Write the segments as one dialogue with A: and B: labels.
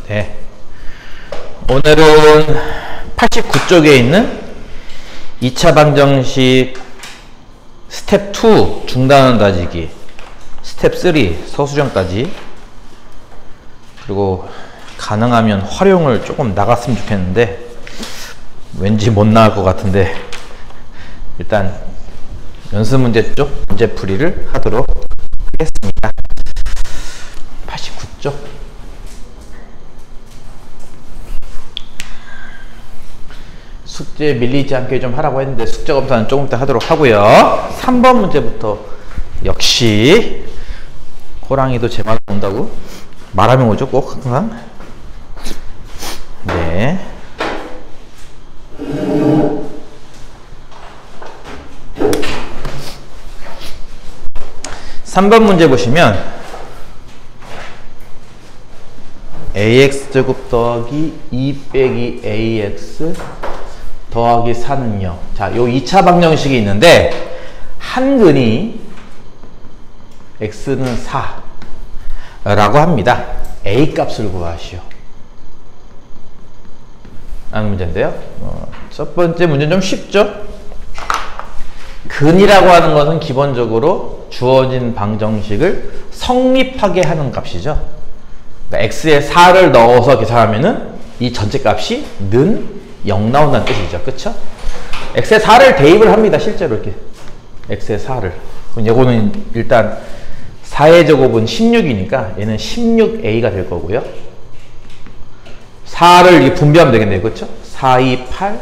A: 네. 오늘은 89쪽에 있는 2차 방정식 스텝 2 중단원 따지기, 스텝 3 서술형까지, 그리고 가능하면 활용을 조금 나갔으면 좋겠는데 왠지 못 나갈 것 같은데 일단 연습 문제 쪽 문제 풀이를 하도록 하겠습니다. 89쪽. 숙제 밀리지 않게 좀 하라고 했는데 숙제 검사는 조금 이따 하도록 하고요. 3번 문제부터 역시 호랑이도 제 말 온다고 말하면 오죠, 꼭 항상. 네. (3번) 문제 보시면 ax제곱 더하기 2 빼기 ax 더하기 4는요. 자, 요 2차 방정식이 있는데 한근이 x는 4 라고 합니다. a 값을 구하시오 라는 문제인데요. 첫 번째 문제는 좀 쉽죠? 근이라고 하는 것은 기본적으로 주어진 방정식을 성립하게 하는 값이죠. 그러니까 x에 4를 넣어서 계산하면은 이 전체 값이 는 0 나온다는 뜻이죠. 그쵸? x에 4를 대입을 합니다. 실제로 이렇게 x에 4를. 그럼 이거는 일단 4의 제곱은 16이니까 얘는 16a가 될 거고요. 4를 이렇게 분배하면 되겠네요. 그쵸? 4, 2, 8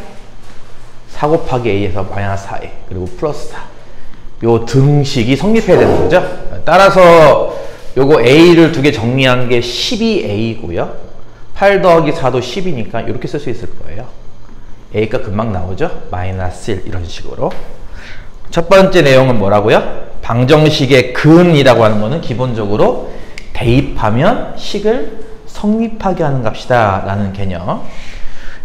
A: 4 곱하기 a에서 마이너스 4a 그리고 플러스 4 요 등식이 성립해야 되는 거죠. 따라서 요거 a를 두 개 정리한 게 12a고요 8 더하기 4도 10이니까 이렇게 쓸 수 있을 거예요. a가 금방 나오죠. 마이너스 1 이런 식으로. 첫 번째 내용은 뭐라고요? 방정식의 근이라고 하는 거는 기본적으로 대입하면 식을 성립하게 하는 값이다 라는 개념.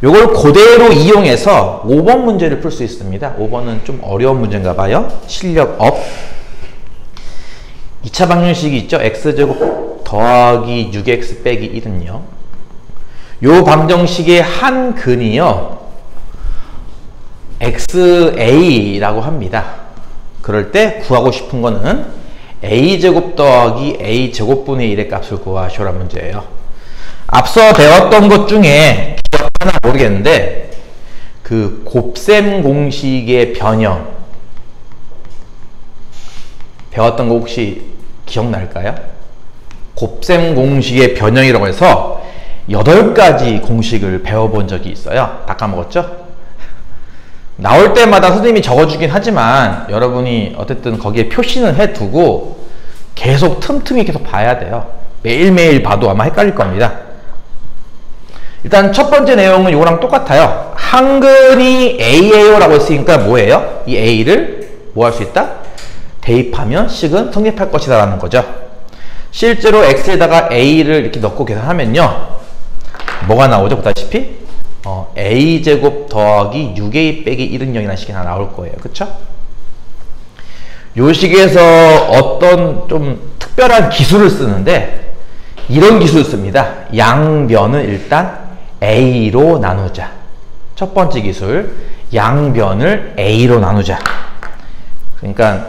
A: 요걸 그대로 이용해서 5번 문제를 풀 수 있습니다. 5번은 좀 어려운 문제인가 봐요. 실력 업. 2차 방정식이 있죠. x제곱 더하기 6x 빼기 1은요. 요 방정식의 한 근이요. xa라고 합니다. 그럴 때 구하고 싶은 거는 a제곱 더하기 a제곱분의 1의 값을 구하시오라는 문제예요. 앞서 배웠던 것 중에 하나 모르겠는데 그 곱셈 공식의 변형 배웠던 거 혹시 기억날까요? 곱셈 공식의 변형이라고 해서 8가지 공식을 배워본 적이 있어요. 다 까먹었죠? 나올 때마다 선생님이 적어주긴 하지만 여러분이 어쨌든 거기에 표시는 해두고 계속 틈틈이 계속 봐야 돼요. 매일매일 봐도 아마 헷갈릴 겁니다. 일단 첫 번째 내용은 이거랑 똑같아요. 한근이 a예요 라고 했으니까 뭐예요? 이 a를 뭐 할 수 있다? 대입하면 식은 성립할 것이다 라는 거죠. 실제로 x에다가 a를 이렇게 넣고 계산하면요 뭐가 나오죠? 보다시피 a제곱 더하기 6a 빼기 1은 0이라는 식이 하나 나올 거예요. 그쵸? 요 식에서 어떤 좀 특별한 기술을 쓰는데 이런 기술을 씁니다. 양변을 일단 a로 나누자. 첫 번째 기술, 양변을 a로 나누자. 그러니까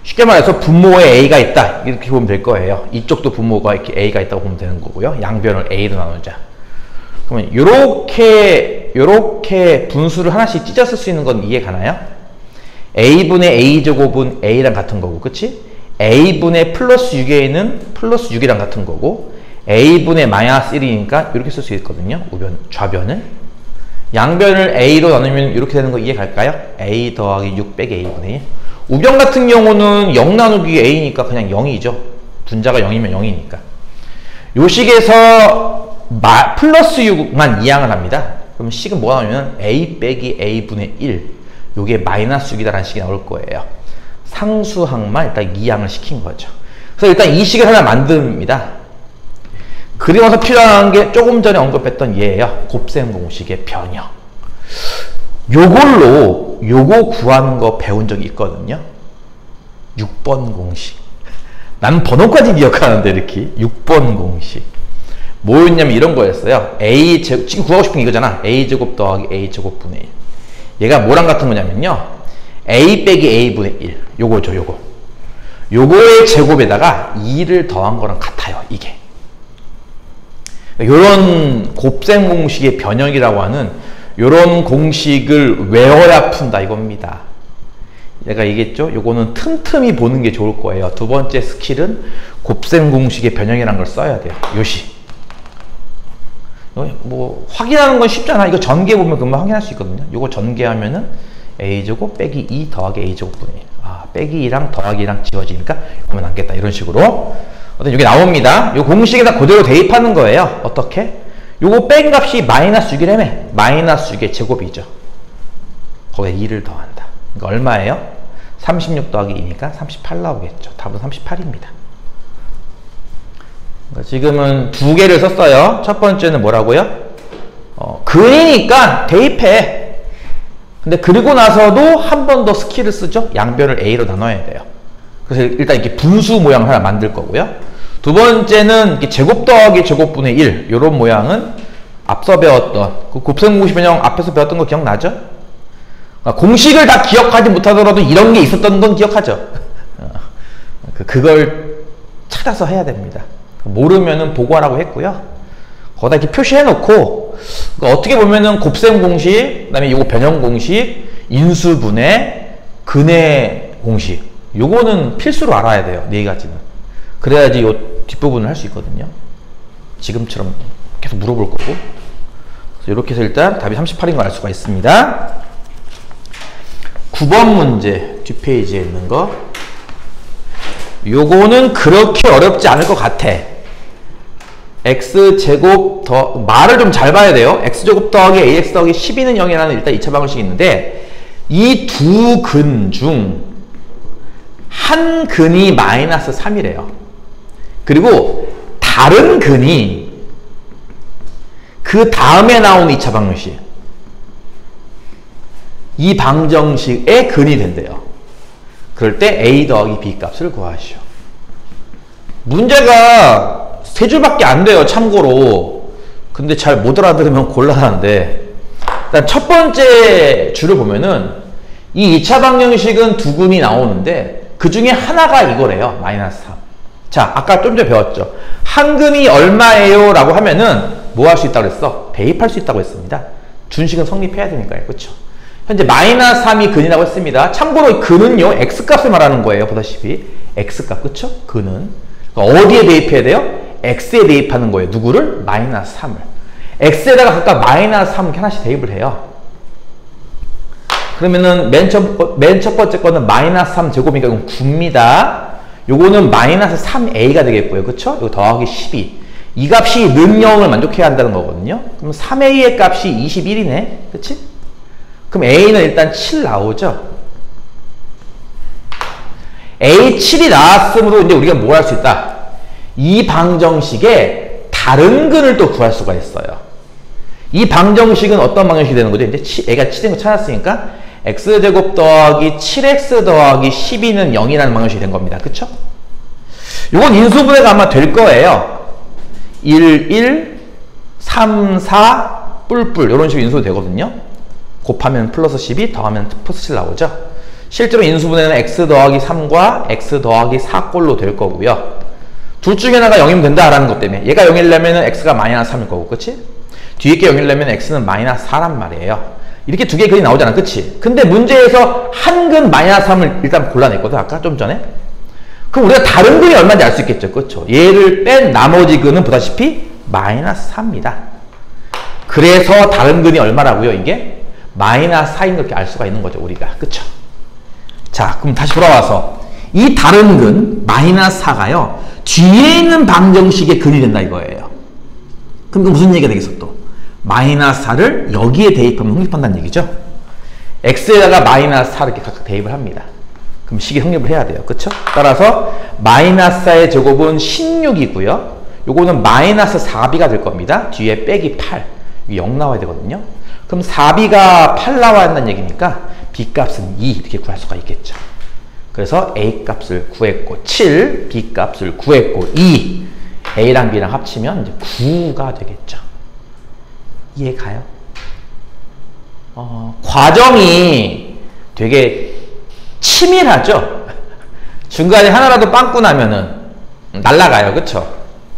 A: 쉽게 말해서 분모에 a가 있다 이렇게 보면 될 거예요. 이쪽도 분모가 이렇게 a가 있다고 보면 되는 거고요. 양변을 a로 나누자. 그러면 요렇게 분수를 하나씩 찢어 쓸 수 있는 건 이해 가나요? a분의 a제곱은 a랑 같은 거고, 그치? a분의 플러스 6a는 플러스 6이랑 같은 거고, a분의 마이너스 1이니까 이렇게 쓸 수 있거든요. 우변, 좌변을. 양변을 a로 나누면 이렇게 되는 거 이해 갈까요? a 더하기 6 빼기 a분의 1. 우변 같은 경우는 0 나누기 a니까 그냥 0이죠. 분자가 0이면 0이니까. 요 식에서 플러스 6만 이항을 합니다. 그럼 식은 뭐가 나오면 a 빼기 a분의 1 요게 마이너스 6이다 라는 식이 나올 거예요. 상수항만 일단 이항을 시킨 거죠. 그래서 일단 이 식을 하나 만듭니다. 그리고 나서 필요한 게 조금 전에 언급했던 얘예요. 곱셈 공식의 변형. 요거 구하는 거 배운 적이 있거든요. 6번 공식. 나는 번호까지 기억하는데 이렇게 6번 공식. 뭐였냐면 이런 거였어요. A 제곱, 지금 구하고 싶은 게 이거잖아. A제곱 더하기 A제곱분의 1. 얘가 뭐랑 같은 거냐면요. A 빼기 A분의 1. 요거죠, 요거. 요거의 제곱에다가 2를 더한 거랑 같아요, 이게. 요런 곱셈 공식의 변형이라고 하는 요런 공식을 외워야 푼다 이겁니다. 내가 얘기했죠? 요거는 틈틈이 보는 게 좋을 거예요. 두 번째 스킬은 곱셈 공식의 변형이라는 걸 써야 돼요. 요시. 뭐 확인하는 건 쉽잖아. 이거 전개 보면 금방 확인할 수 있거든요. 요거 전개하면은 A제곱 빼기 2 더하기 A제곱분의 1. 아, 빼기 2랑 더하기 2랑 지워지니까 그러면 남겠다. 이런 식으로. 어떤 이게 나옵니다. 요 공식에다 그대로 대입하는 거예요. 어떻게? 요거 뺀 값이 마이너스 6이라며. 마이너스 6의 제곱이죠. 거기에 2를 더한다. 그러니까 얼마예요? 36 더하기 2니까 38 나오겠죠. 답은 38입니다. 그러니까 지금은 두 개를 썼어요. 첫 번째는 뭐라고요? 근이니까 대입해. 근데 그리고 나서도 한 번 더 스킬을 쓰죠. 양변을 A로 나눠야 돼요. 그래서 일단 이렇게 분수 모양을 하나 만들 거고요. 두 번째는 이렇게 제곱 더하기 제곱분의 1 이런 모양은 앞서 배웠던 그 곱셈 공식 변형 앞에서 배웠던 거 기억나죠? 그러니까 공식을 다 기억하지 못하더라도 이런 게 있었던 건 기억하죠. 그걸 찾아서 해야 됩니다. 모르면은 보고하라고 했고요. 거기다 이렇게 표시해 놓고 그러니까 어떻게 보면은 곱셈 공식, 그다음에 요거 변형 공식, 인수분해, 근해 공식 요거는 필수로 알아야 돼요. 네 가지는. 그래야지 요 뒷부분을 할 수 있거든요. 지금처럼 계속 물어볼 거고. 그래서 이렇게 해서 일단 답이 38인 걸 알 수가 있습니다. 9번 문제 뒷페이지에 있는 거. 요거는 그렇게 어렵지 않을 것 같아. x제곱 더 말을 좀 잘 봐야 돼요. x제곱 더하기 ax 더하기 12는 0이라는 일단 2차 방정식이 있는데 이 두 근 중 한 근이 마이너스 3이래요. 그리고 다른 근이 그 다음에 나온 2차 방정식 이 방정식의 근이 된대요. 그럴 때 a 더하기 b 값을 구하시오. 문제가 세 줄밖에 안 돼요. 참고로. 근데 잘 못 알아들으면 곤란한데 일단 첫 번째 줄을 보면은 이 2차 방정식은 두 근이 나오는데 그 중에 하나가 이거래요. 마이너스 3. 자, 아까 좀 전에 배웠죠. 한 근이 얼마예요? 라고 하면은 뭐 할 수 있다고 그랬어? 대입할 수 있다고 했습니다. 준식은 성립해야 되니까요. 그쵸? 현재 마이너스 3이 근이라고 했습니다. 참고로 근은요, x값을 말하는 거예요. 보다시피. x값, 그쵸? 근은. 그러니까 어디에 대입해야 돼요? x에 대입하는 거예요. 누구를? 마이너스 3을. x에다가 각각 마이너스 3 이렇게 하나씩 대입을 해요. 그러면은 맨 첫 번째 거는 마이너스 3 제곱이니까 이건 9입니다. 요거는 마이너스 3a가 되겠고요. 그쵸? 이거 더하기 12. 이 값이 는 0을 만족해야 한다는 거거든요. 그럼 3a의 값이 21이네. 그치? 그럼 a는 일단 7 나오죠? a 7이 나왔으므로 이제 우리가 뭘 할 수 있다? 이 방정식의 다른 근을 또 구할 수가 있어요. 이 방정식은 어떤 방정식이 되는 거죠? 이제 a가 7인 거 찾았으니까 x제곱 더하기 7x 더하기 12는 0이라는 방정식이 된 겁니다. 그쵸? 이건 인수분해가 아마 될 거예요. 1, 1, 3, 4, 뿔뿔 이런 식으로 인수도 되거든요. 곱하면 플러스 12, 더하면 플러스 7 나오죠. 실제로 인수분해는 x 더하기 3과 x 더하기 4꼴로 될 거고요. 둘 중에 하나가 0이면 된다라는 것 때문에 얘가 0이려면 x가 마이너스 3일 거고, 그치? 뒤에 게 0이려면 x는 마이너스 4란 말이에요. 이렇게 두 개의 근이 나오잖아, 그치? 근데 문제에서 한 근 마이너스 3을 일단 골라냈거든, 아까 좀 전에. 그럼 우리가 다른 근이 얼마인지 알 수 있겠죠, 그쵸? 얘를 뺀 나머지 근은 보다시피 마이너스 4입니다. 그래서 다른 근이 얼마라고요, 이게? 마이너스 4인 걸 이렇게 알 수가 있는 거죠, 우리가. 그쵸? 자, 그럼 다시 돌아와서 이 다른 근, 마이너스 4가요, 뒤에 있는 방정식의 근이 된다 이거예요. 그럼 그 무슨 얘기가 되겠어, 또? 마이너스 4를 여기에 대입하면 성립한다는 얘기죠. x에다가 마이너스 4를 이렇게 각각 대입을 합니다. 그럼 식이 성립을 해야 돼요. 그쵸? 따라서 마이너스 4의 제곱은 16이고요. 요거는 마이너스 4b가 될 겁니다. 뒤에 빼기 8. 0 나와야 되거든요. 그럼 4b가 8 나와야 한다는 얘기니까 b값은 2 이렇게 구할 수가 있겠죠. 그래서 a값을 구했고 7, b값을 구했고 2. A랑 B랑 합치면 이제 9가 되겠죠. 이해 가요? 과정이 되게 치밀하죠? 중간에 하나라도 빵꾸 나면은 날라가요. 그쵸?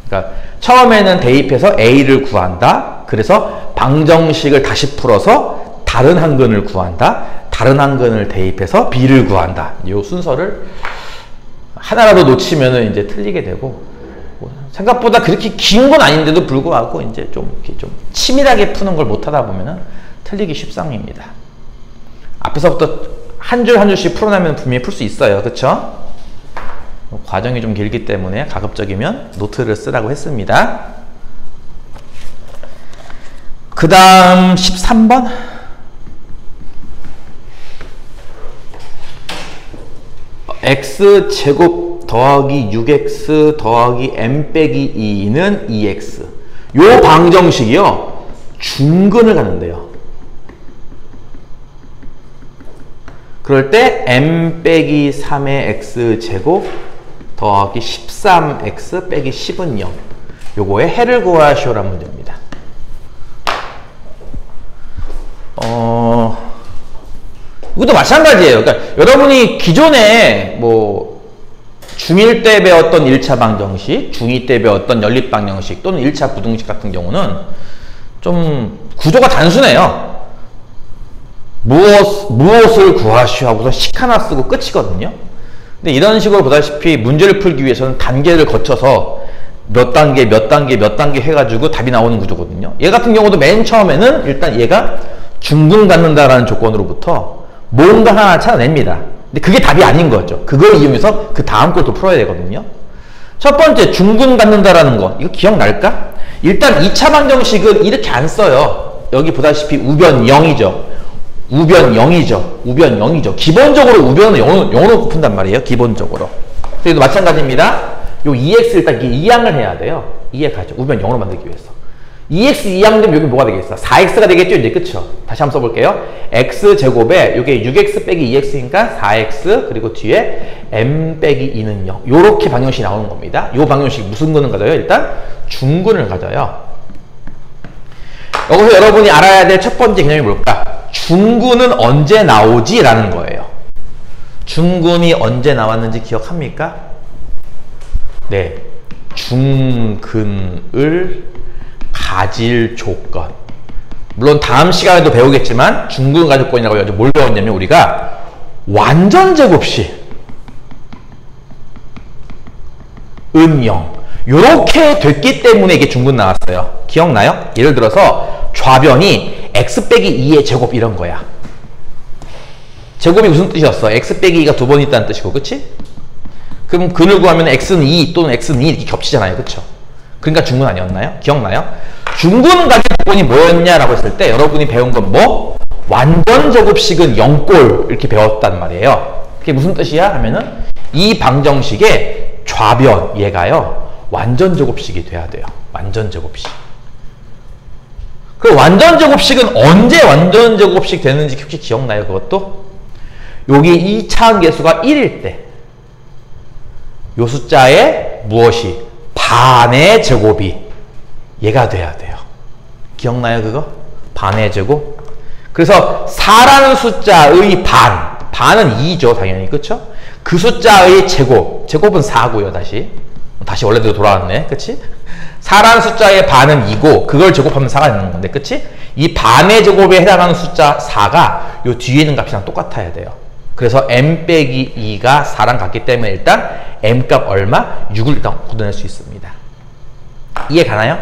A: 그러니까 처음에는 대입해서 A를 구한다. 그래서 방정식을 다시 풀어서 다른 한근을 구한다. 다른 한근을 대입해서 B를 구한다. 이 순서를 하나라도 놓치면은 이제 틀리게 되고, 생각보다 그렇게 긴 건 아닌데도 불구하고 이제 좀 이렇게 좀 치밀하게 푸는 걸 못하다 보면은 틀리기 쉽상입니다. 앞에서부터 한 줄 한 줄씩 풀어나면 분명히 풀 수 있어요. 그쵸? 과정이 좀 길기 때문에 가급적이면 노트를 쓰라고 했습니다. 그 다음 13번. x제곱 더하기 6x 더하기 m 빼기 2는 2x. 요 방정식이요, 중근을 갖는데요. 그럴 때 m 빼기 3의 x제곱 더하기 13x 빼기 10은 0. 요거의 해를 구하시오라는 문제입니다. 이것도 마찬가지예요. 그러니까 여러분이 기존에 뭐 중1 때 배웠던 1차 방정식, 중2 때 배웠던 연립 방정식 또는 1차 부등식 같은 경우는 좀 구조가 단순해요. 무엇을 구하시오 하고서 식 하나 쓰고 끝이거든요. 근데 이런 식으로 보다시피 문제를 풀기 위해서는 단계를 거쳐서 몇 단계 해가지고 답이 나오는 구조거든요. 얘 같은 경우도 맨 처음에는 일단 얘가 중근 갖는다라는 조건으로부터 뭔가 하나 찾아냅니다. 근데 그게 답이 아닌 거죠. 그걸 이용해서 그 다음 것도 풀어야 되거든요. 첫 번째, 중근 갖는다라는 거. 이거 기억날까? 일단 2차 방정식은 이렇게 안 써요. 여기 보다시피 우변 0이죠. 우변 0이죠. 기본적으로 우변은 0으로 푼단 말이에요. 기본적으로. 그래도 마찬가지입니다. 요 2x 일단 이항을 해야 돼요. 이해 가죠. 우변 0으로 만들기 위해서. 2x 이항되면 여기 뭐가 되겠어? 4x가 되겠죠? 이제 그쵸? 다시 한번 써볼게요. x제곱에 요게 6x 빼기 2x니까 4x, 그리고 뒤에 m 빼기 2는 0. 요렇게 방정식이 나오는 겁니다. 요 방정식 무슨 근을 가져요? 일단 중근을 가져요. 여기서 여러분이 알아야 될 첫 번째 개념이 뭘까? 중근은 언제 나오지? 라는 거예요. 중근이 언제 나왔는지 기억합니까? 네. 중근을 가질 조건. 물론 다음 시간에도 배우겠지만 중근 가질 조건이라고 해서 뭘 배웠냐면 우리가 완전 제곱식 은 0 요렇게 됐기 때문에 이게 중근 나왔어요. 기억나요? 예를 들어서 좌변이 x 빼기 2의 제곱 이런 거야. 제곱이 무슨 뜻이었어? x 빼기 2가 두 번 있다는 뜻이고, 그치? 그럼 근을 구하면 x는 2 또는 x는 2 이렇게 겹치잖아요. 그쵸? 그러니까 중근 아니었나요? 기억나요? 중근 가질 조건이 뭐였냐라고 했을 때 여러분이 배운 건 뭐? 완전 제곱식은 0꼴 이렇게 배웠단 말이에요. 그게 무슨 뜻이야? 하면은 이 방정식의 좌변 얘가요 완전 제곱식이 돼야 돼요. 완전 제곱식. 그 완전 제곱식은 언제 완전 제곱식 되는지 혹시 기억나요? 그것도? 여기 2차 계수가 1일 때 요 숫자의 무엇이? 반의 제곱이 얘가 돼야 돼요. 기억나요? 그거? 반의 제곱? 그래서 4라는 숫자의 반은 2죠 당연히. 그쵸? 그 숫자의 제곱은 4고요. 다시 원래대로 돌아왔네. 그치? 4라는 숫자의 반은 2고 그걸 제곱하면 4가 되는 건데, 그치? 이 반의 제곱에 해당하는 숫자 4가 요 뒤에 있는 값이랑 똑같아야 돼요. 그래서 m 빼기 2가 4랑 같기 때문에 일단 m 값 얼마? 6을 일단 굳어낼 수 있습니다. 이해 가나요?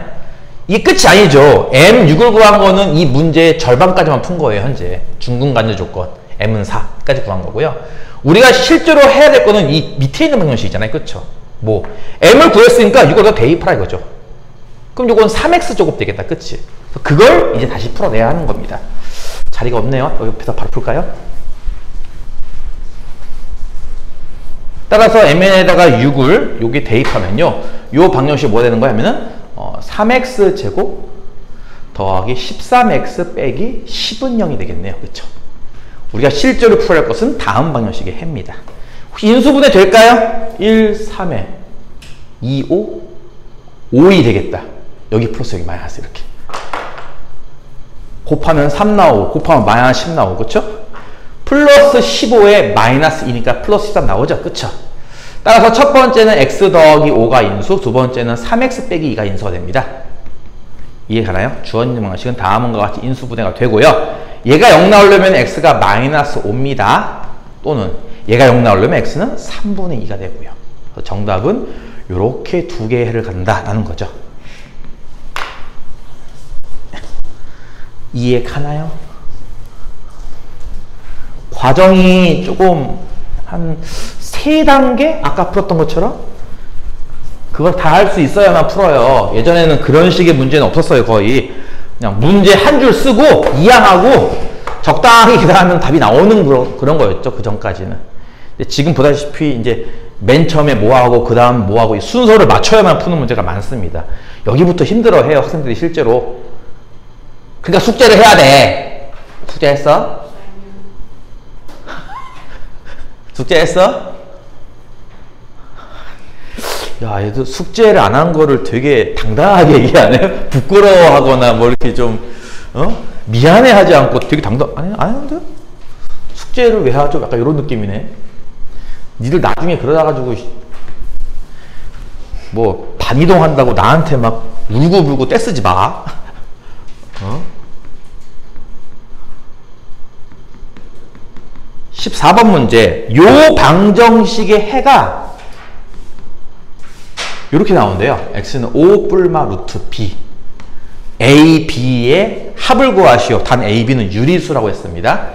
A: 이게 끝이 아니죠. m 6을 구한 거는 이 문제의 절반까지만 푼 거예요. 현재 중근 가질 조건 m은 4까지 구한 거고요. 우리가 실제로 해야 될 거는 이 밑에 있는 방정식이잖아요. 그쵸? 뭐 m을 구했으니까 이걸 더 대입하라 이거죠. 그럼 이건 3x 제곱 되겠다. 그치? 그걸 이제 다시 풀어내야 하는 겁니다. 자리가 없네요. 여기 옆에서 바로 풀까요? 따라서 mn에다가 6을 여기 대입하면요. 요 방정식이 뭐가 되는 거야 하면은 3x 제곱 더하기 13x 빼기 10은 0이 되겠네요. 그쵸? 우리가 실제로 풀어야 할 것은 다음 방정식의 해입니다. 혹시 인수분해 될까요? 1, 3회 2, 5 5이 되겠다. 여기 플러스 여기 마이너스 이렇게. 곱하면 3 나오고 곱하면 마이너스 10 나오고 그쵸? 플러스 15에 마이너스 2니까 플러스 13 나오죠. 그쵸? 따라서 첫 번째는 x 더하기 5가 인수, 두 번째는 3x 빼기 2가 인수가 됩니다. 이해 가나요? 주어진 방식은 다음과 같이 인수분해가 되고요. 얘가 0 나오려면 x가 마이너스 5입니다. 또는 얘가 0 나오려면 x는 3분의 2가 되고요. 그래서 정답은 이렇게 두 개의 해를 간다라는 거죠. 이해 가나요? 과정이 조금 한 3단계? 아까 풀었던 것처럼? 그걸 다 할 수 있어야만 풀어요. 예전에는 그런 식의 문제는 없었어요, 거의. 그냥 문제 한 줄 쓰고, 이항하고, 적당히 계산하면 답이 나오는 그런 거였죠, 그 전까지는. 근데 지금 보다시피, 이제, 맨 처음에 뭐하고, 그 다음 뭐하고, 순서를 맞춰야만 푸는 문제가 많습니다. 여기부터 힘들어 해요, 학생들이 실제로. 그러니까 숙제를 해야 돼. 숙제했어? 숙제했어? 야, 얘도 숙제를 안 한 거를 되게 당당하게 얘기하네. 부끄러워하거나 뭐 이렇게 좀 미안해 하지 않고 되게 아니, 안 하는데? 숙제를 왜 하죠? 약간 이런 느낌이네. 니들 나중에 그러다 가지고 뭐 반이동 한다고 나한테 막 울고불고 떼쓰지 마. 14번 문제. 요 방정식의 해가 이렇게 나오는데요. x는 5 뿔마 루트 b. a, b의 합을 구하시오. 단 a, b는 유리수라고 했습니다.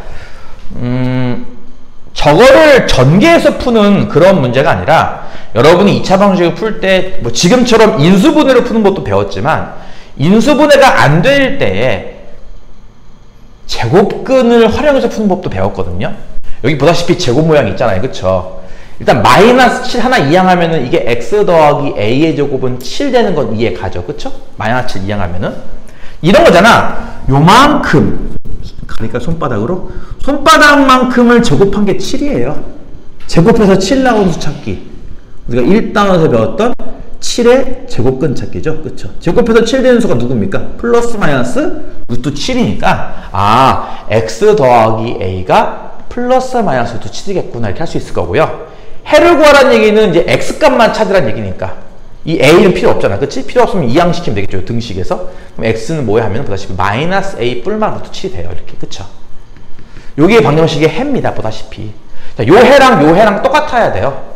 A: 저거를 전개해서 푸는 그런 문제가 아니라 여러분이 2차 방정식을 풀 때 뭐 지금처럼 인수분해로 푸는 것도 배웠지만 인수분해가 안 될 때에 제곱근을 활용해서 푸는 법도 배웠거든요. 여기 보다시피 제곱 모양 있잖아요. 그쵸? 일단 마이너스 7 하나 이항하면은 이게 x 더하기 a의 제곱은 7 되는 건 이해 가죠. 그쵸? 마이너스 7 이항하면은 이런 거잖아. 요만큼 가니까 손바닥만큼을 제곱한 게 7이에요. 제곱해서 7 나오는 수 찾기. 우리가 1단원에서 배웠던 7의 제곱근 찾기죠. 그쵸? 제곱해서 7 되는 수가 누굽니까? 플러스 마이너스 루트 7이니까 x 더하기 a가 플러스 마이너스 루트 7이겠구나 이렇게 할 수 있을 거고요. 해를 구하라는 얘기는 이제 x값만 찾으라는 얘기니까 이 a는 필요 없잖아. 그치? 필요 없으면 이항시키면 되겠죠. 등식에서. 그럼 x는 뭐야 하면 보다시피 마이너스 a 뿔마 루트 7이 돼요. 이렇게. 그쵸? 요게 방정식의 해입니다. 보다시피. 자, 요 해랑 똑같아야 돼요.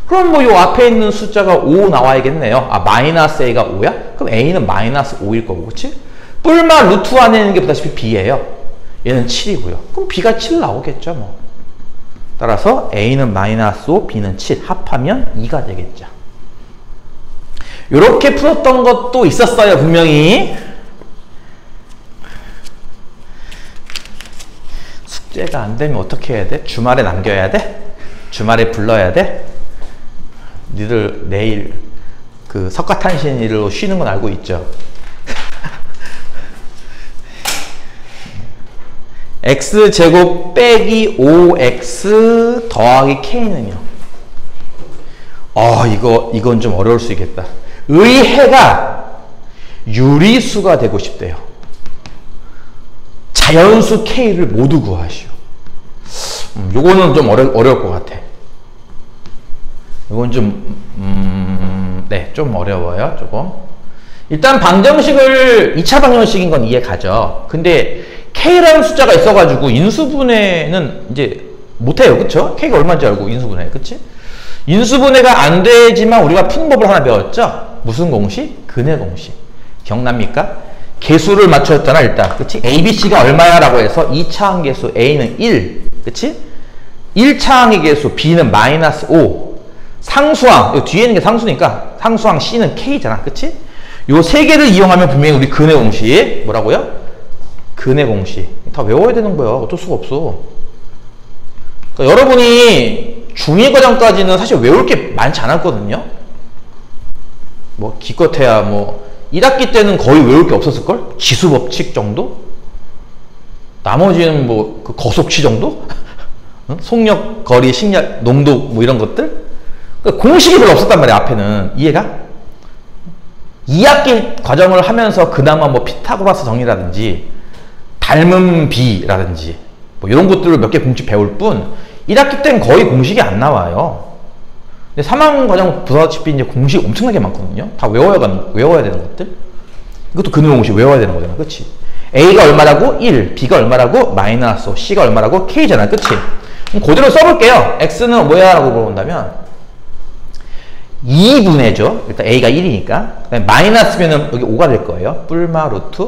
A: 그럼 뭐 요 앞에 있는 숫자가 5 나와야겠네요. 마이너스 a가 5야? 그럼 a는 마이너스 5일 거고. 그치? 뿔마 루트 안에 있는 게 보다시피 b예요. 얘는 7이고요. 그럼 b가 7 나오겠죠. 뭐. 따라서 a는 마이너스 5, b는 7 합하면 2가 되겠죠. 이렇게 풀었던 것도 있었어요. 분명히. 숙제가 안 되면 어떻게 해야 돼? 주말에 남겨야 돼? 주말에 불러야 돼? 니들 내일 그 석가탄신일로 쉬는 건 알고 있죠? x제곱 빼기 5x 더하기 k는요. 이건 좀 어려울 수 있겠다. 의해가 유리수가 되고 싶대요. 자연수 k를 모두 구하시오. 요거는 좀 어려울 것 같아. 이건 좀, 좀 어려워요, 조금. 일단 방정식을 2차 방정식인 건 이해 가죠. 근데 k라는 숫자가 있어가지고 인수분해는 이제 못해요. 그쵸? k가 얼마인지 알고 인수분해. 그치? 인수분해가 안 되지만 우리가 푸는 법을 하나 배웠죠? 무슨 공식? 근해 공식. 기억납니까? 개수를 맞췄잖아, 일단. 그치? A, B, C가 얼마야? 라고 해서 2차 항계수 A는 1. 그치? 1차 항의 개수 B는 마이너스 5. 상수항, 여기 뒤에 있는 게 상수니까 상수항 C는 K잖아. 그치? 요 세 개를 이용하면 분명히 우리 근해 공식. 뭐라고요? 근해 공식. 다 외워야 되는 거야. 어쩔 수가 없어. 그러니까 여러분이 중2 과정까지는 사실 외울 게 많지 않았거든요. 뭐 기껏해야 뭐 1학기 때는 거의 외울 게 없었을걸? 지수법칙 정도? 나머지는 뭐 그 거속치 정도? 속력, 거리, 식력, 농도 뭐 이런 것들? 그러니까 공식이 별로 없었단 말이야. 앞에는. 이해가? 2학기 과정을 하면서 그나마 뭐 피타고라스 정리라든지 닮은 비라든지 뭐 이런 것들을 몇 개 공식 배울 뿐 1학기 때는 거의 공식이 안 나와요. 근데 3학년 과정 보다시피 이제 공식 엄청나게 많거든요. 다 외워야 되는 것들. 이것도 근원 공식 외워야 되는 거잖아. 그치? A가 얼마라고? 1, B가 얼마라고? 마이너스 5, C가 얼마라고? K잖아. 그치? 그럼 그대로 써볼게요. X는 뭐야? 라고 물어본다면 2분의죠. 일단 A가 1이니까. 그다음에 마이너스면은 여기 5가 될 거예요. 뿔마 루트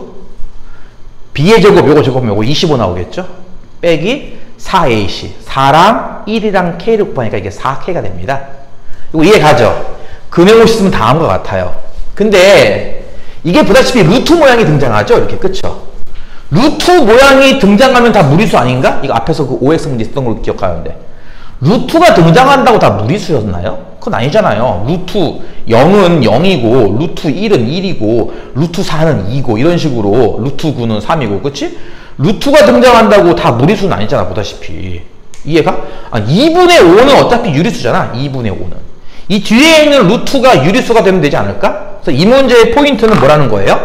A: B의 제곱, 요거 25 나오겠죠? 빼기 4AC. 4랑 1이랑 K를 곱하니까 이게 4K가 됩니다. 이거 이해 가죠? 근해공 있으면 다음과 같아요. 근데 이게 보다시피 루트 모양이 등장하죠? 이렇게. 그쵸? 루트 모양이 등장하면 다 무리수 아닌가? 이거 앞에서 그 OX 문제 있었던 걸로 기억하는데. 루트가 등장한다고 다 무리수였나요? 그건 아니잖아요. 루트 0은 0이고, 루트 1은 1이고, 루트 4는 2고, 이런 식으로, 루트 9는 3이고, 그치? 루트가 등장한다고 다 무리수는 아니잖아, 보다시피. 이해가? 2분의 5는 어차피 유리수잖아, 2분의 5는. 이 뒤에 있는 루트가 유리수가 되면 되지 않을까? 그래서 이 문제의 포인트는 뭐라는 거예요?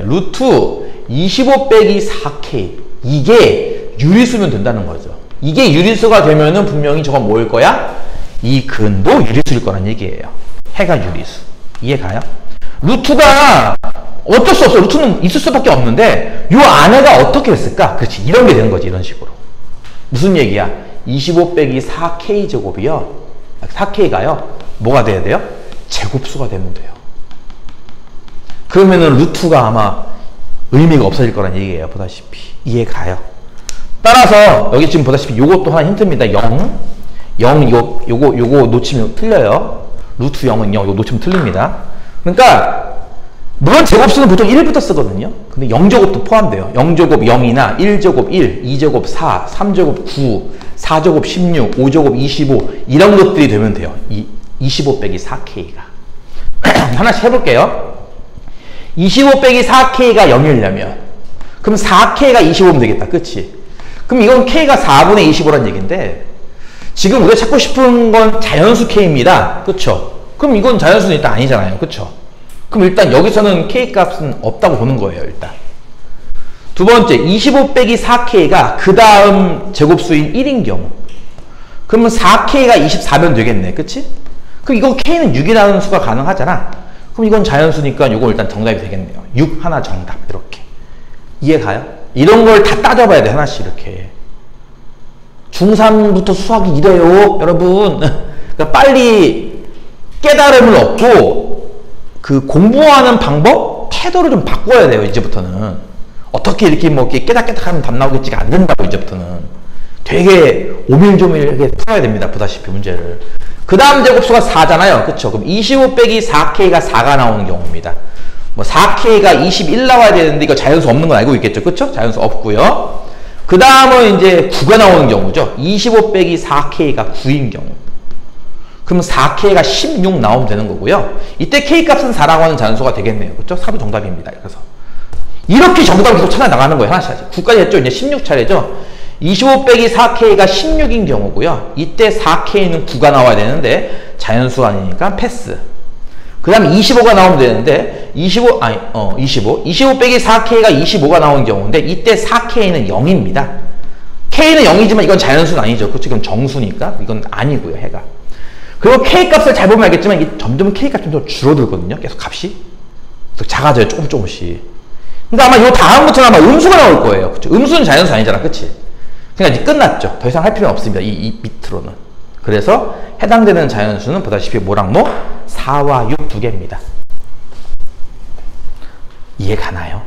A: 루트 25 빼기 4K. 이게 유리수면 된다는 거죠. 이게 유리수가 되면은 분명히 저건 뭐일 거야? 이 근도 유리수일 거란 얘기예요. 해가 유리수. 이해가요? 루트가 어쩔 수 없어. 루트는 있을 수밖에 없는데 요 안에가 어떻게 했을까? 그렇지. 이런 게 되는 거지. 이런 식으로. 무슨 얘기야? 25 빼기 4K 제곱이요. 4K가요. 뭐가 돼야 돼요? 제곱수가 되면 돼요. 그러면은 루트가 아마 의미가 없어질 거란 얘기예요. 보다시피. 이해가요? 따라서 여기 지금 보다시피 요것도 하나 힌트입니다. 0 요거 놓치면 틀려요. 루트 0은 0 요거 놓치면 틀립니다. 그러니까 물론 제곱수는 보통 1부터 쓰거든요. 근데 0제곱도 포함돼요. 0제곱 0이나 1제곱 1, 2제곱 4, 3제곱 9, 4제곱 16, 5제곱 25 이런 것들이 되면 돼요. 25 빼기 4K가. 하나씩 해볼게요. 25 빼기 4K가 0이려면 그럼 4K가 25면 되겠다. 그치? 그럼 이건 K가 4분의 25란 얘기인데 지금 우리가 찾고 싶은 건 자연수 K입니다. 그쵸? 그럼 이건 자연수는 일단 아니잖아요. 그쵸? 그럼 일단 여기서는 K 값은 없다고 보는 거예요. 일단 두 번째 25 빼기 4K가 그 다음 제곱수인 1인 경우 그러면 4K가 24면 되겠네. 그치? 그럼 이거 K는 6이라는 수가 가능하잖아. 그럼 이건 자연수니까 이거 일단 정답이 되겠네요. 6 하나 정답. 이렇게 이해가요? 이런 걸 다 따져봐야 돼. 하나씩 이렇게. 중3부터 수학이 이래요. 여러분. 그러니까 빨리 깨달음을 얻고 그 공부하는 방법? 태도를 좀 바꿔야 돼요. 이제부터는. 어떻게 이렇게 뭐 깨닥깨닥 하면 답 나오겠지가 안 된다고 이제부터는. 되게 오밀조밀하게 풀어야 됩니다. 보다시피 문제를. 그 다음 제곱수가 4잖아요. 그쵸? 그럼 25 빼기 4K가 4가 나오는 경우입니다. 뭐 4K가 21 나와야 되는데 이거 자연수 없는 건 알고 있겠죠? 그쵸? 자연수 없고요. 그 다음은 이제 9가 나오는 경우죠. 25 빼기 4K가 9인 경우. 그럼 4K가 16 나오면 되는 거고요. 이때 K값은 4라고 하는 자연수가 되겠네요. 그쵸? 4도 정답입니다. 그래서 이렇게 정답을 계속 찾아 나가는 거예요. 하나씩. 9까지 했죠? 이제 16차례죠? 25 빼기 4K가 16인 경우고요. 이때 4K는 9가 나와야 되는데 자연수 아니니까 패스. 그 다음에 25가 나오면 되는데 25 빼기 4K가 25가 나오는 경우인데 이때 4K는 0입니다. K는 0이지만 이건 자연수는 아니죠. 그렇죠? 이건 정수니까 이건 아니고요. 해가. 그리고 K값을 잘 보면 알겠지만 이게 점점 K값이 좀 더 줄어들거든요. 계속 값이. 그래서 작아져요. 조금씩. 그러니까 아마 이 다음부터는 아마 음수가 나올 거예요. 그렇죠? 음수는 자연수 아니잖아. 그치? 그러니까 이제 끝났죠. 더 이상 할 필요는 없습니다. 이 밑으로는. 그래서 해당되는 자연수는 보다시피 뭐랑 뭐? 4와 6 두 개입니다. 이해 가나요?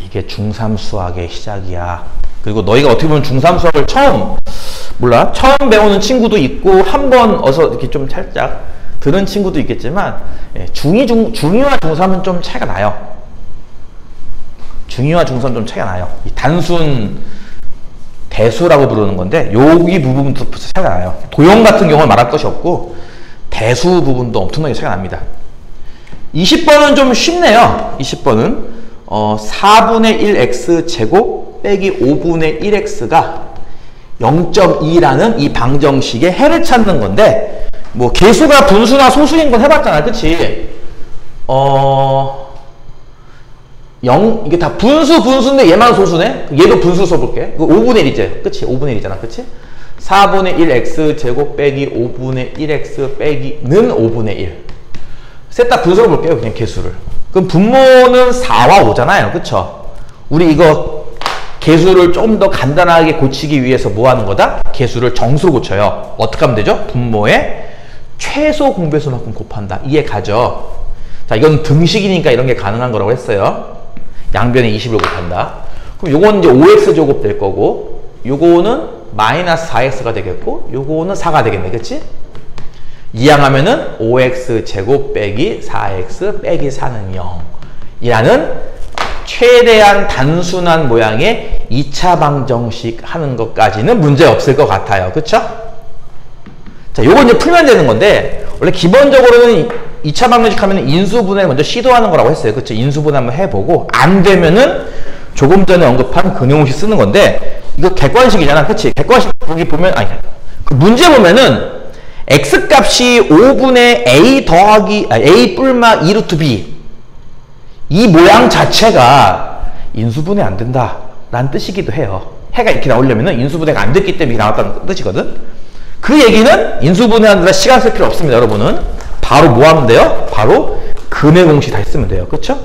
A: 이게 중3 수학의 시작이야. 그리고 너희가 어떻게 보면 중3 수학을 처음 배우는 친구도 있고 한 번 어서 이렇게 좀 살짝 들은 친구도 있겠지만 중2와 중3은 좀 차이가 나요. 중2와 중3은 좀 차이가 나요. 이 단순 대수라고 부르는 건데 여기 부분도 차이가 나요. 도형 같은 경우는 말할 것이 없고 대수 부분도 엄청나게 차이가 납니다. 20번은 좀 쉽네요. 20번은 4분의 1x 제곱 빼기 5분의 1x가 0.2라는 이 방정식의 해를 찾는 건데 뭐 개수가 분수나 소수인 건 해봤잖아. 그치? 이게 다 분수인데 얘만 소수네? 얘도 분수 써볼게. 이거 5분의 1이지? 그치? 5분의 1이잖아. 그치? 4분의 1x 제곱 빼기 5분의 1x 빼기는 5분의 1. 셋 다 분수로 볼게요. 그냥 개수를. 그럼 분모는 4와 5잖아요. 그쵸? 우리 이거 개수를 좀 더 간단하게 고치기 위해서 뭐 하는 거다? 개수를 정수로 고쳐요. 어떻게 하면 되죠? 분모에 최소 공배수만큼 곱한다. 이해 가죠? 자, 이건 등식이니까 이런 게 가능한 거라고 했어요. 양변에 20을 곱한다. 그럼 요건 이제 5x 제곱 될 거고, 요거는 마이너스 4x가 되겠고, 요거는 4가 되겠네. 그치? 이항하면은 5x 제곱 빼기 4x 빼기 4는 0 이라는 최대한 단순한 모양의 2차 방정식 하는 것까지는 문제 없을 것 같아요. 그쵸? 자, 요거 이제 풀면 되는 건데, 원래 기본적으로는 2차 방정식 하면 인수분해 먼저 시도하는 거라고 했어요. 그쵸? 인수분해 한번 해보고, 안 되면은 조금 전에 언급한 근형식 쓰는 건데, 이거 객관식이잖아. 그치? 객관식 여기 보면, 아니, 그 문제 보면은, x값이 5분의 a 더하기 a 뿔마 2루트 b 이 모양 자체가 인수분해 안 된다 라는 뜻이기도 해요. 해가 이렇게 나오려면 인수분해가 안 됐기 때문에 나왔다는 뜻이거든. 그 얘기는 인수분해하느라 시간 쓸 필요 없습니다. 여러분은 바로 뭐 하면 돼요? 바로 근의 공식 다 했으면 돼요. 그쵸?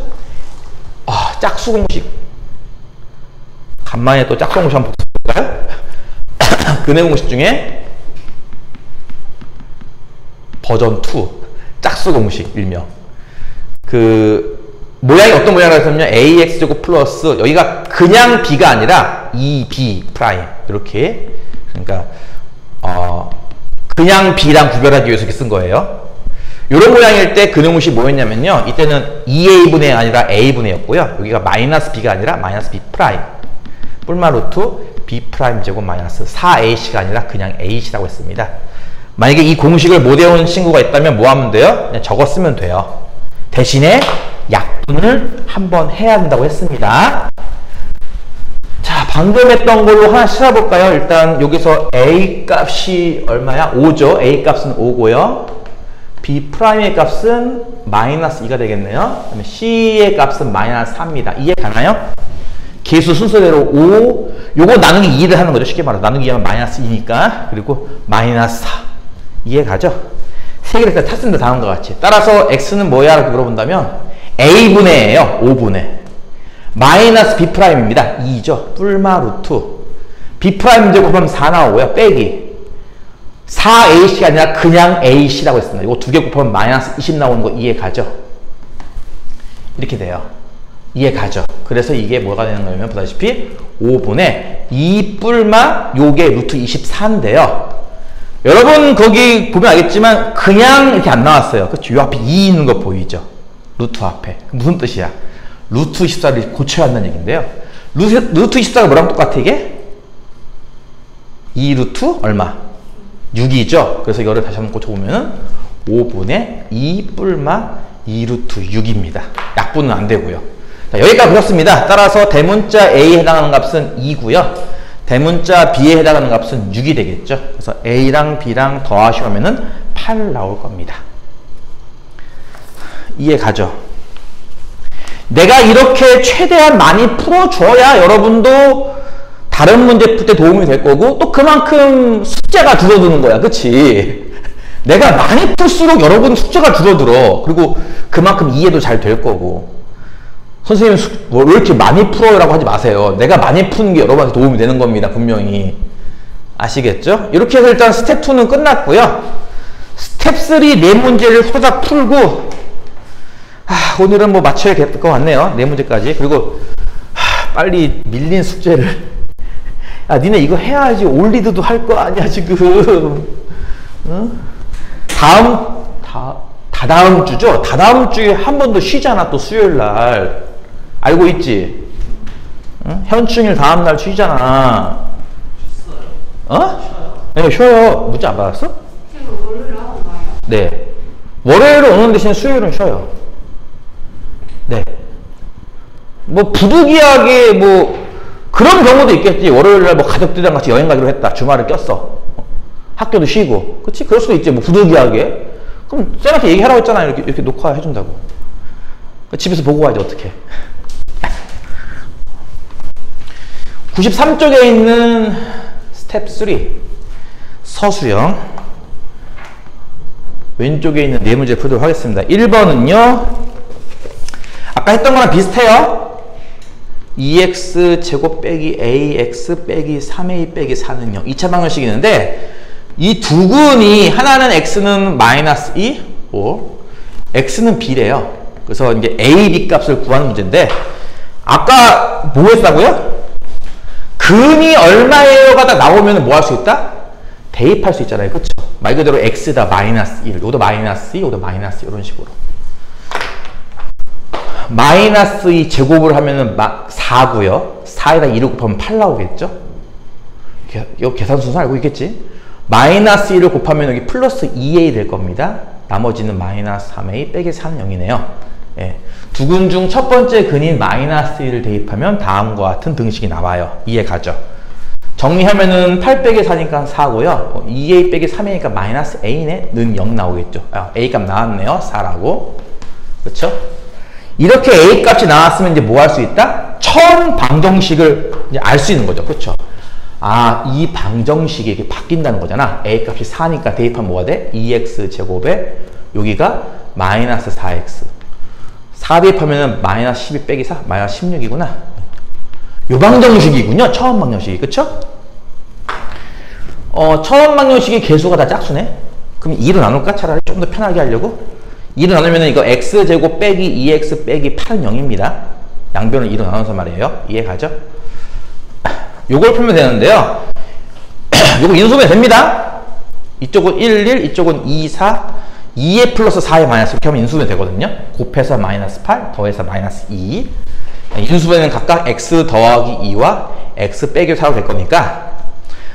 A: 짝수 공식 간만에 또 짝수 공식 한번 볼까요? 근의 공식 중에 버전 2 짝수 공식 일명. 모양이 어떤 모양이라고 했냐면 ax제곱 플러스 여기가 그냥 b가 아니라 2b 프라임 이렇게. 그러니까 그냥 b랑 구별하기 위해서 이렇게 쓴 거예요. 이런 모양일 때 근의 공식이 뭐였냐면요, 이때는 2a분의 아니라 a분의였고요, 여기가 마이너스 b가 아니라 마이너스 b 프라임 뿔마 루트 b 프라임 제곱 마이너스 4ac가 아니라 그냥 ac라고 했습니다. 만약에 이 공식을 못 외운 친구가 있다면 뭐 하면 돼요? 그냥 적어 쓰면 돼요. 대신에 약분을 한번 해야 한다고 했습니다. 자, 방금 했던 걸로 하나 찾아볼까요? 일단 여기서 a 값이 얼마야? 5죠. a 값은 5고요. b 프라임의 값은 마이너스 2가 되겠네요. 그다음에 c의 값은 마이너스 4입니다. 이해 가나요? 개수 순서대로 5, 요거 나누기 2를 하는 거죠. 쉽게 말해서 나누기 2하면 마이너스 2니까. 그리고 마이너스 4. 이해 가죠? 세 개를 탔습니다. 다음과 같이. 따라서 x는 뭐야? 라고 물어본다면 a분의예요. 5분의. 마이너스 b'입니다. 2죠. 뿔마 루트. b'제곱 제곱하면 4 나오고요. 빼기. 4ac가 아니라 그냥 ac라고 했습니다. 이거 두 개 곱하면 마이너스 20 나오는 거 이해 가죠? 이렇게 돼요. 이해 가죠? 그래서 이게 뭐가 되는 거냐면 보다시피 5분의 2 뿔마 요게 루트 24인데요. 여러분 거기 보면 알겠지만 그냥 이렇게 안 나왔어요. 그쵸? 요 앞에 2 있는 거 보이죠? 루트 앞에. 무슨 뜻이야? 루트 24를 고쳐야 한다는 얘기인데요. 루트 24가 뭐랑 똑같아 이게? 2 루트 얼마? 6이죠? 그래서 이거를 다시 한번 고쳐보면 5분의 2 뿔마 2 루트 6입니다. 약분은 안 되고요. 자, 여기까지 보셨습니다. 따라서 대문자 A에 해당하는 값은 2고요. 대문자 B에 해당하는 값은 6이 되겠죠. 그래서 A랑 B랑 더하시면은 8 나올 겁니다. 이해 가죠? 내가 이렇게 최대한 많이 풀어줘야 여러분도 다른 문제 풀 때 도움이 될 거고 또 그만큼 숙제가 줄어드는 거야. 그치? 내가 많이 풀수록 여러분 숙제가 줄어들어. 그리고 그만큼 이해도 잘 될 거고. 선생님 왜 이렇게 많이 풀어요? 라고 하지 마세요. 내가 많이 푸는 게 여러분한테 도움이 되는 겁니다. 분명히. 아시겠죠? 이렇게 해서 일단 스텝 2는 끝났고요. 스텝 3 4문제를 소작 풀고 오늘은 뭐 맞춰야 될 것 같네요. 4문제까지. 그리고 빨리 밀린 숙제를 니네 이거 해야지 올리드도 할 거 아니야 지금. 응? 다다음 주죠? 다다음 주에 한 번 더 쉬잖아. 또 수요일날. 알고 있지? 응? 현충일 다음날 쉬잖아. 쉬어요? 네, 쉬어요. 문자 안 받았어?
B: 월요일에 하고 가요?
A: 네. 월요일에 오는 대신 수요일은 쉬어요. 네. 뭐 부득이하게 뭐 그런 경우도 있겠지. 월요일날 뭐 가족들이랑 같이 여행 가기로 했다. 주말을 꼈어. 학교도 쉬고. 그치? 그럴 수도 있지. 뭐 부득이하게. 그럼 쌤한테 얘기하라고 했잖아. 이렇게 녹화해준다고. 집에서 보고 와야지 어떡해. 93쪽에 있는 스텝 3 서술형 왼쪽에 있는 네 문제 풀도록 하겠습니다. 1번은요 아까 했던 거랑 비슷해요. 2x 제곱 빼기 ax 빼기 3a 빼기 4는 0 2차 방정식이 있는데 이 두 근이 하나는 x는 마이너스 2, x는 b래요. 그래서 이제 a, b 값을 구하는 문제인데 아까 뭐 했다고요? 근이 얼마예요가 딱 나오면 뭐 할 수 있다? 대입할 수 있잖아요. 그쵸? 말 그대로 x다 마이너스 1, 요도 마이너스 2, 요도 마이너스 2 이런 식으로 마이너스 2 제곱을 하면은 4고요. 4에다 2를 곱하면 8 나오겠죠? 이거 계산 순서 알고 있겠지? 마이너스 1을 곱하면 여기 플러스 2a 될 겁니다. 나머지는 마이너스 3a 빼기 4는 0이네요. 예. 두 근 중 첫 번째 근인 마이너스 1을 대입하면 다음과 같은 등식이 나와요. 이해 가죠? 정리하면은 8 빼기 4니까 4고요. 2a 빼기 3a니까 마이너스 a네? 는 0 나오겠죠. a 값 나왔네요. 4라고. 그렇죠? 이렇게 a 값이 나왔으면 이제 뭐 할 수 있다? 처음 방정식을 이제 알 수 있는 거죠. 그렇죠? 이 방정식이 이렇게 바뀐다는 거잖아. a 값이 4니까 대입하면 뭐가 돼? 2x 제곱에 여기가 마이너스 4x 4 대입하면은 마이너스 12 빼기 4 마이너스 16이구나. 요 방정식이군요. 처음 방정식이. 그쵸? 처음 방정식의 개수가 다 짝수네. 그럼 2로 나눌까? 차라리 좀 더 편하게 하려고. 2로 나누면은 이거 x제곱 빼기 2x 빼기 8은 0입니다. 양변을 2로 나눠서 말이에요. 이해 가죠? 요걸 풀면 되는데요. 요거 인수분해 됩니다. 이쪽은 1, 1, 이쪽은 2, 4, 2에 플러스 4에 마이너스 이렇게 하면 인수분해 되거든요. 곱해서 마이너스 8, 더해서 마이너스 2. 인수분해는 각각 x 더하기 2와 x 빼기 4로 될 거니까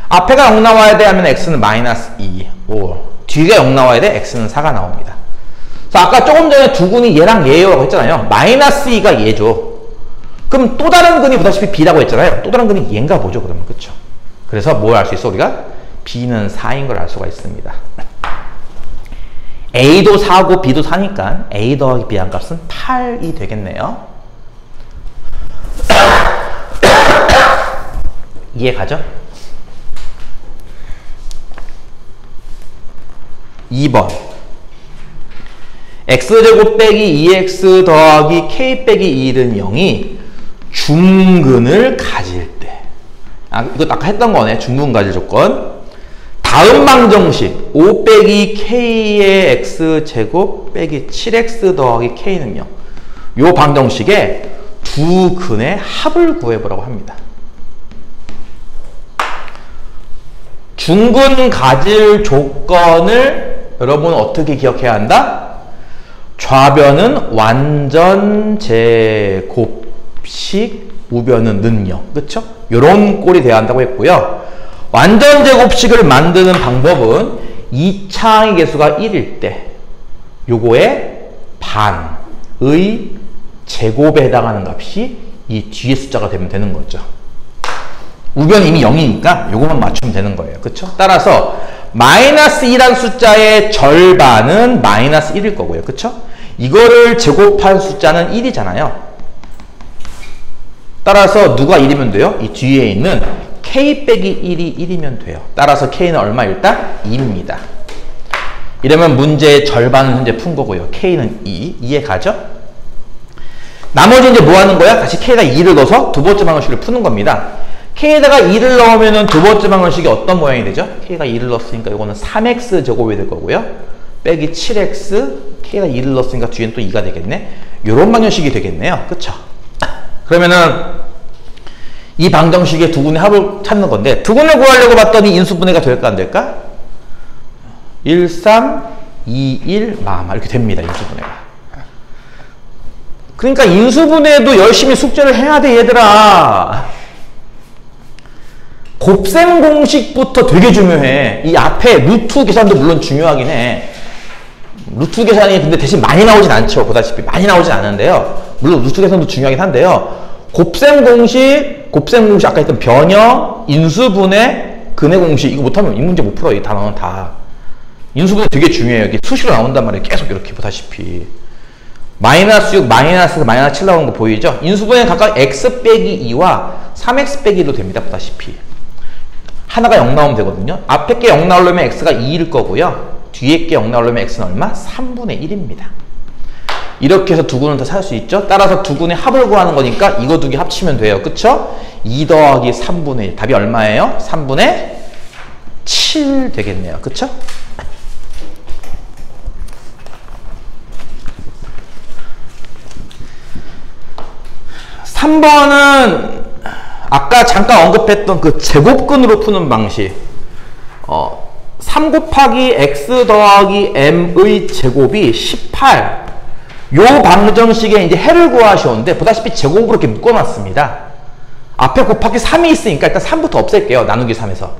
A: 앞에가 0 나와야 돼 하면 x는 마이너스 2, 5. 뒤가 0 나와야 돼 x는 4가 나옵니다. 그래서 아까 조금 전에 두 근이 얘랑 얘라고 했잖아요. 마이너스 2가 얘죠. 그럼 또 다른 근이 보다시피 b라고 했잖아요. 또 다른 근이 얘인가 보죠. 그러면 그쵸? 그래서 뭘 알 수 있어 우리가? b는 4인 걸 알 수가 있습니다. a도 4고 b도 4니까 a 더하기 b 한 값은 8이 되겠네요. 이해 가죠? 2번 x제곱 빼기 2x 더하기 k 빼기 1은 0이 중근을 가질 때 이거 아까 했던 거네. 중근 가질 조건. 다음 방정식 5 빼기 k의 x제곱 빼기 7x 더하기 k는 0. 요 방정식에 두 근의 합을 구해보라고 합니다. 중근 가질 조건을 여러분 어떻게 기억해야 한다? 좌변은 완전 제곱식, 우변은 는요. 그쵸? 요런 꼴이 돼야 한다고 했고요. 완전 제곱식을 만드는 방법은 2차항의 개수가 1일 때 요거의 반의 제곱에 해당하는 값이 이 뒤에 숫자가 되면 되는 거죠. 우변이 이미 0이니까 요거만 맞추면 되는 거예요. 그쵸? 따라서 마이너스 2란 숫자의 절반은 마이너스 1일 거고요. 그쵸? 이거를 제곱한 숫자는 1이잖아요. 따라서 누가 1이면 돼요? 이 뒤에 있는 k 빼기 1이 1이면 돼요. 따라서 k는 얼마 일단? 2입니다. 이러면 문제의 절반은 현재 푼 거고요. k는 2. 이해 가죠? 나머지 이제 뭐 하는 거야? 다시 k에다 2를 넣어서 두 번째 방정식을 푸는 겁니다. k에다가 2를 넣으면은 두 번째 방정식이 어떤 모양이 되죠? k가 2를 넣었으니까 이거는 3x 제곱이 될 거고요. 빼기 7x, k에다 2를 넣었으니까 뒤엔 또 2가 되겠네. 요런 방정식이 되겠네요. 그쵸? 그러면은 이 방정식의 두 근의 합을 찾는 건데 두 근을 구하려고 봤더니 인수분해가 될까 안 될까? 1, 3, 2, 1, 마마 이렇게 됩니다. 인수분해가. 그러니까 인수분해도 열심히 숙제를 해야 돼 얘들아. 곱셈 공식부터 되게 중요해. 이 앞에 루트 계산도 물론 중요하긴 해. 루트 계산이 근데 대신 많이 나오진 않죠. 보다시피 많이 나오진 않는데요. 물론 루트 계산도 중요하긴 한데요. 곱셈 공식 아까 했던 변형, 인수분해, 근해 공식 이거 못하면 이 문제 못 풀어. 이 단어는 다. 인수분해 되게 중요해요. 이게 수시로 나온단 말이에요. 계속 이렇게 보다시피. 마이너스 6, 마이너스 7 나오는 거 보이죠? 인수분해 각각 x 빼기 2와 3x 빼기 1로 됩니다. 보다시피. 하나가 0 나오면 되거든요. 앞에 게 0 나오려면 x가 2일 거고요. 뒤에 게 0 나오려면 x는 얼마? 3분의 1입니다. 이렇게 해서 두 군을 다 찾을 수 있죠? 따라서 두 군의 합을 구하는 거니까 이거 두 개 합치면 돼요. 그쵸? 2 더하기 3분의 1. 답이 얼마예요? 3분의 7 되겠네요. 그쵸? 삼 번은 아까 잠깐 언급했던 그 제곱근으로 푸는 방식. 3 곱하기 x 더하기 m의 제곱이 18. 요 방정식에 이제 해를 구하시오는데 보다시피 제곱으로 이렇게 묶어놨습니다. 앞에 곱하기 3이 있으니까 일단 3부터 없앨게요. 나누기 3에서.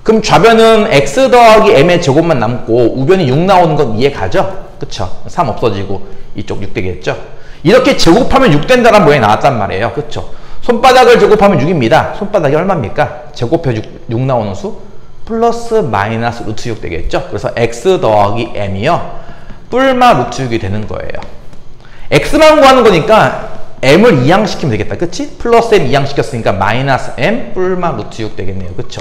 A: 그럼 좌변은 x 더하기 m의 제곱만 남고 우변이 6 나오는 건 이해 가죠? 그쵸? 3 없어지고 이쪽 6 되겠죠? 이렇게 제곱하면 6 된다는 모양이 나왔단 말이에요. 그쵸? 손바닥을 제곱하면 6입니다. 손바닥이 얼마입니까? 제곱해 6 나오는 수? 플러스 마이너스 루트 6 되겠죠? 그래서 x 더하기 m이요. 뿔마 루트 6이 되는 거예요. x만 구하는 거니까 m을 이항시키면 되겠다. 그치? 플러스 m 이항시켰으니까 마이너스 m 뿔마 루트 6 되겠네요. 그쵸?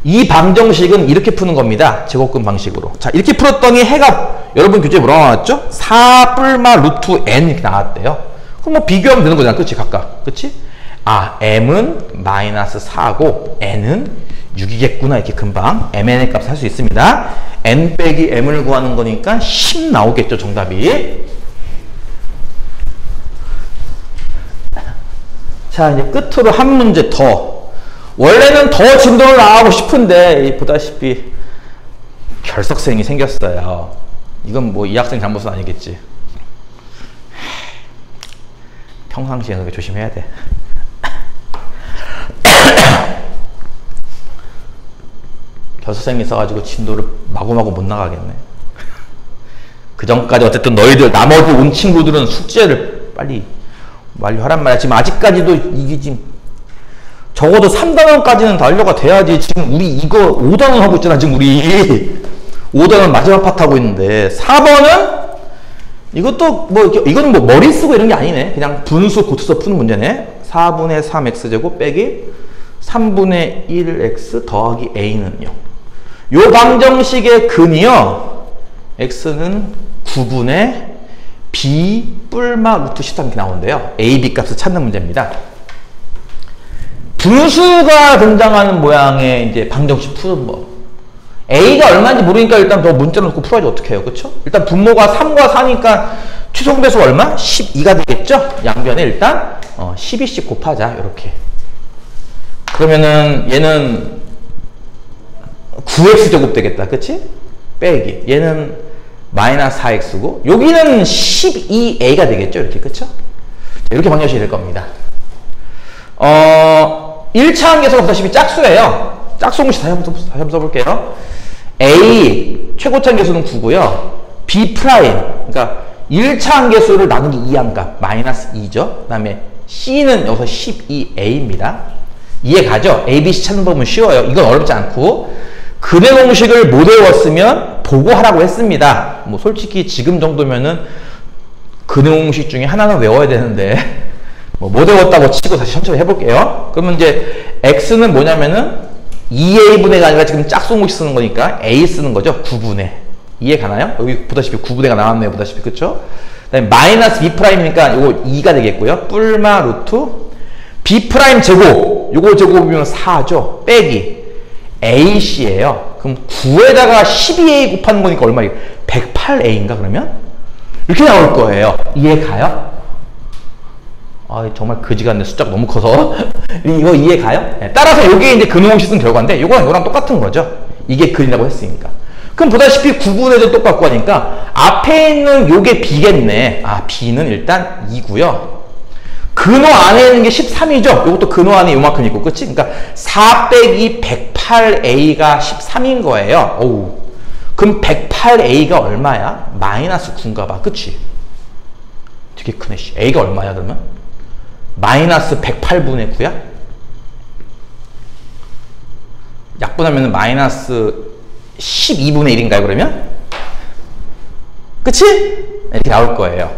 A: 이 방정식은 이렇게 푸는 겁니다. 제곱근 방식으로. 자, 이렇게 풀었더니 해가 여러분 교재에 뭐라고 나왔죠? 4 뿔마 루트 n 이렇게 나왔대요. 그럼 뭐 비교하면 되는 거잖아. 그치? 각각. 그치? 아, m은 마이너스 4고 n은 6이겠구나. 이렇게 금방 mn의 값을 할 수 있습니다. n 빼기 m을 구하는 거니까 10 나오겠죠. 정답이. 자, 이제 끝으로 한 문제 더. 원래는 더 진도를 나가고 싶은데 보다시피 결석생이 생겼어요. 이건 뭐 이 학생 잘못은 아니겠지. 평상시에 그렇게 조심해야 돼. 결석생이 있어가지고 진도를 마구마구 못 나가겠네. 그 전까지 어쨌든 너희들 나머지 온 친구들은 숙제를 빨리 완료하란 말이야. 지금 아직까지도 이게 지금 적어도 3단원까지는 다 완료가 돼야지. 지금 우리 이거 5단원 하고 있잖아. 지금 우리 5단원 마지막 파트 하고 있는데 4번은 이것도 뭐 이건 뭐 머리 쓰고 이런 게 아니네. 그냥 분수 고쳐서 푸는 문제네. 4분의 3x제곱 빼기 3분의 1x 더하기 a는요. 요 방정식의 근이요. x는 9분의 b 뿔마 루트 13 이렇게 나오는데요. a, b 값을 찾는 문제입니다. 분수가 등장하는 모양의 이제 방정식 푸는 법. a가 얼마인지 모르니까 일단 더 문자로 놓고 풀어야지 어떻게 해요. 그쵸? 일단 분모가 3과 4니까 최종배수가 얼마? 12가 되겠죠? 양변에 일단 12씩 곱하자. 이렇게. 그러면은 얘는 9x제곱 되겠다. 그치? 빼기. 얘는 마이너스 4x고 여기는 12a가 되겠죠? 이렇게. 그쵸? 이렇게 방정식이 될 겁니다. 1차 함계수가 보다시피 짝수예요. 짝수 공식 다시 한번 써볼게요. a 최고차 함계수는 9고요. b 프라임 그러니까 1차 함계수를 나누기 2항값 마이너스 2죠. 그 다음에 c는 여기서 12a입니다. 이해 가죠? a, b, c 찾는 법은 쉬워요. 이건 어렵지 않고 근해 공식을 못 외웠으면 보고 하라고 했습니다. 뭐 솔직히 지금 정도면은 근해 공식 중에 하나는 외워야 되는데 못 외웠다고 치고 다시 천천히 해볼게요. 그러면 이제 x는 뭐냐면은 2a분의가 아니라 지금 짝수 공식 쓰는 거니까 a 쓰는 거죠. 9분의. 이해 가나요? 여기 보다시피 9분의가 나왔네요. 보다시피. 그쵸? 그 다음에 마이너스 b 프라임이니까 요거 2가 되겠고요. 뿔마 루트 b 프라임 제곱. 요거 제곱이면 4죠. 빼기 ac예요. 그럼 9에다가 12a 곱하는 거니까 얼마예요? 108a인가 그러면? 이렇게 나올 거예요. 이해 가요? 아, 정말 거지 같네. 숫자가 너무 커서. 이거 이해 가요? 네, 따라서 이게 이제 근호공식 쓴 결과인데, 이거랑 이거랑 똑같은 거죠. 이게 근이라고 했으니까. 그럼 보다시피 9분의도 똑같고 하니까, 앞에 있는 요게 b겠네. 아, b는 일단 2고요. 근호 안에 있는 게 13이죠? 이것도 근호 안에 요만큼 있고, 그치? 그러니까 4 빼기 108a가 13인 거예요. 어우. 그럼 108a가 얼마야? 마이너스 9인가 봐. 그치? 되게 크네, 씨. a가 얼마야, 그러면? 마이너스 108분의 9야? 약분하면 마이너스 12분의 1인가요, 그러면? 그치? 이렇게 나올 거예요.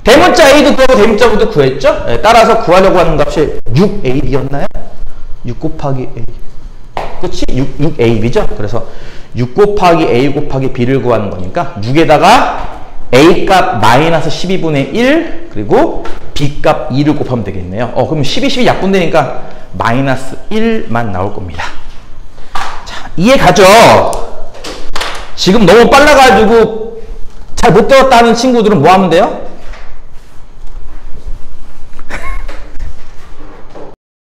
A: 대문자 A도 구하고 대문자 B도 구했죠? 네, 따라서 구하려고 하는 값이 6AB였나요? 6 곱하기 A. 그치? 6AB죠? 그래서 6 곱하기 A 곱하기 B를 구하는 거니까 6에다가 A 값 마이너스 12분의 1 그리고 B 값 2를 곱하면 되겠네요. 그럼 12 약분되니까 마이너스 1만 나올 겁니다. 자, 이해 가죠? 지금 너무 빨라가지고 잘 못 배웠다는 친구들은 뭐 하면 돼요?